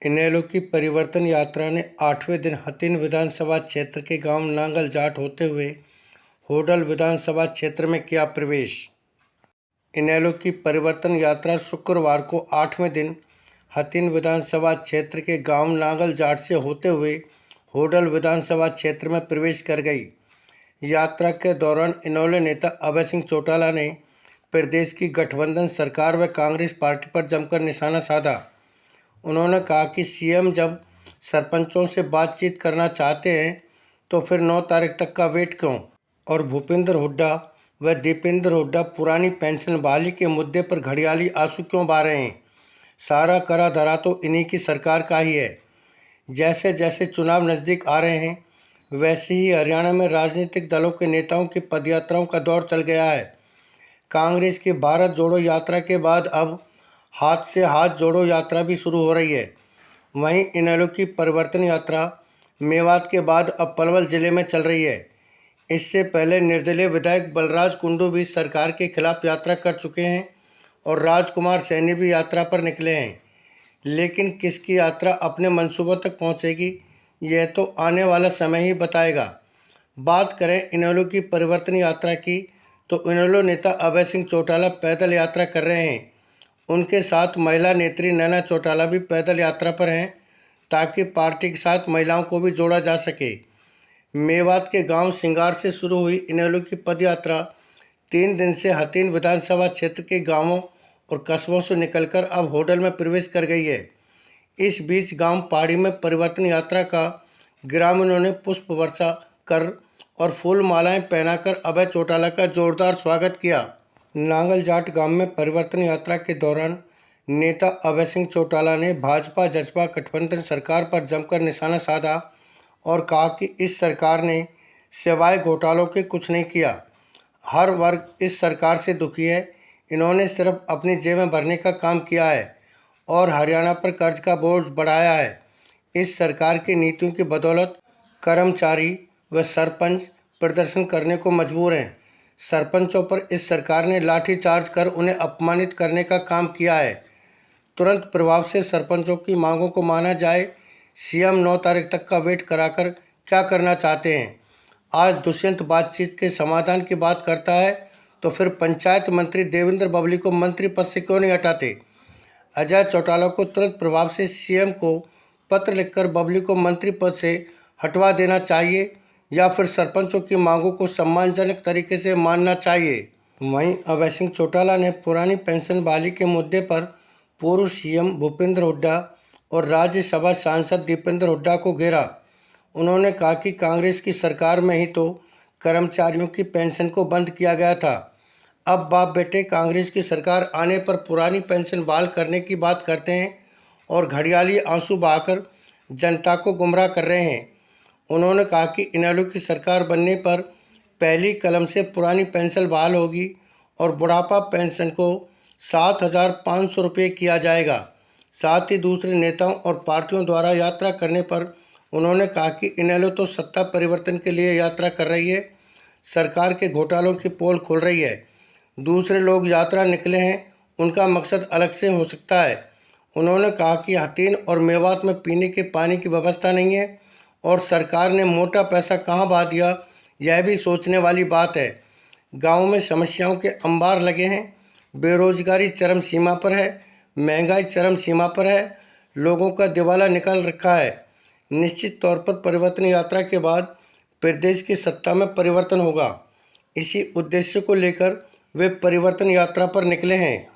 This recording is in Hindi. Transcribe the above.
इनेलो की परिवर्तन यात्रा ने 8वें दिन हथीन विधानसभा क्षेत्र के गांव नांगल जाट होते हुए होडल विधानसभा क्षेत्र में किया प्रवेश। इनेलो की परिवर्तन यात्रा शुक्रवार को 8वें दिन हथीन विधानसभा क्षेत्र के गांव नांगल जाट से होते हुए होडल विधानसभा क्षेत्र में प्रवेश कर गई। यात्रा के दौरान इनेलो नेता अभय सिंह चौटाला ने प्रदेश की गठबंधन सरकार व कांग्रेस पार्टी पर जमकर निशाना साधा। उन्होंने कहा कि सीएम जब सरपंचों से बातचीत करना चाहते हैं तो फिर 9 तारीख तक का वेट क्यों, और भूपेंद्र हुड्डा व दीपेंद्र हुड्डा पुरानी पेंशन बहाली के मुद्दे पर घड़ियाली आंसू क्यों बहा रहे हैं। सारा करा धरा तो इन्हीं की सरकार का ही है। जैसे जैसे चुनाव नज़दीक आ रहे हैं वैसे ही हरियाणा में राजनीतिक दलों के नेताओं की पदयात्राओं का दौर चल गया है। कांग्रेस की भारत जोड़ो यात्रा के बाद अब हाथ से हाथ जोड़ो यात्रा भी शुरू हो रही है। वहीं इनेलो की परिवर्तन यात्रा मेवात के बाद अब पलवल जिले में चल रही है। इससे पहले निर्दलीय विधायक बलराज कुंडू भी सरकार के खिलाफ यात्रा कर चुके हैं और राजकुमार सैनी भी यात्रा पर निकले हैं। लेकिन किसकी यात्रा अपने मंसूबों तक पहुंचेगी यह तो आने वाला समय ही बताएगा। बात करें इनेलो की परिवर्तन यात्रा की तो इनेलो नेता अभय सिंह चौटाला पैदल यात्रा कर रहे हैं। उनके साथ महिला नेत्री नैना चौटाला भी पैदल यात्रा पर हैं ताकि पार्टी के साथ महिलाओं को भी जोड़ा जा सके। मेवात के गांव सिंगार से शुरू हुई इनेलो की पदयात्रा 3 दिन से हथीन विधानसभा क्षेत्र के गांवों और कस्बों से निकलकर अब होडल में प्रवेश कर गई है। इस बीच गांव पहाड़ी में परिवर्तन यात्रा का ग्रामीणों ने पुष्प वर्षा कर और फूल मालाएं पहनाकर अभय चौटाला का जोरदार स्वागत किया। नांगल जाट गांव में परिवर्तन यात्रा के दौरान नेता अभय सिंह चौटाला ने भाजपा जसपा गठबंधन सरकार पर जमकर निशाना साधा और कहा कि इस सरकार ने सिवाय घोटालों के कुछ नहीं किया। हर वर्ग इस सरकार से दुखी है। इन्होंने सिर्फ अपनी जेबें भरने का काम किया है और हरियाणा पर कर्ज का बोझ बढ़ाया है। इस सरकार की नीतियों की बदौलत कर्मचारी व सरपंच प्रदर्शन करने को मजबूर हैं। सरपंचों पर इस सरकार ने लाठीचार्ज कर उन्हें अपमानित करने का काम किया है। तुरंत प्रभाव से सरपंचों की मांगों को माना जाए। सीएम 9 तारीख तक का वेट कराकर क्या करना चाहते हैं। आज दुष्यंत बातचीत के समाधान की बात करता है तो फिर पंचायत मंत्री देवेंद्र बबली को मंत्री पद से क्यों नहीं हटाते। अजय चौटाला को तुरंत प्रभाव से सीएम को पत्र लिखकर बबली को मंत्री पद से हटवा देना चाहिए या फिर सरपंचों की मांगों को सम्मानजनक तरीके से मानना चाहिए। वहीं अभय सिंह चौटाला ने पुरानी पेंशन बहाली के मुद्दे पर पूर्व सीएम भूपेंद्र हुड्डा और राज्यसभा सांसद दीपेंद्र हुड्डा को घेरा। उन्होंने कहा कि कांग्रेस की सरकार में ही तो कर्मचारियों की पेंशन को बंद किया गया था। अब बाप बेटे कांग्रेस की सरकार आने पर पुरानी पेंशन बहाल करने की बात करते हैं और घड़ियाली आंसू बहाकर जनता को गुमराह कर रहे हैं। उन्होंने कहा कि इनेलो की सरकार बनने पर पहली कलम से पुरानी पेंशन बहाल होगी और बुढ़ापा पेंशन को 7,500 रुपये किया जाएगा। साथ ही दूसरे नेताओं और पार्टियों द्वारा यात्रा करने पर उन्होंने कहा कि इनेलो तो सत्ता परिवर्तन के लिए यात्रा कर रही है, सरकार के घोटालों की पोल खोल रही है। दूसरे लोग यात्रा निकले हैं, उनका मकसद अलग से हो सकता है। उन्होंने कहा कि हथीन और मेवात में पीने के पानी की व्यवस्था नहीं है और सरकार ने मोटा पैसा कहां बहा दिया यह भी सोचने वाली बात है। गांव में समस्याओं के अंबार लगे हैं। बेरोजगारी चरम सीमा पर है, महंगाई चरम सीमा पर है, लोगों का दिवाला निकल रखा है। निश्चित तौर पर परिवर्तन यात्रा के बाद प्रदेश की सत्ता में परिवर्तन होगा। इसी उद्देश्य को लेकर वे परिवर्तन यात्रा पर निकले हैं।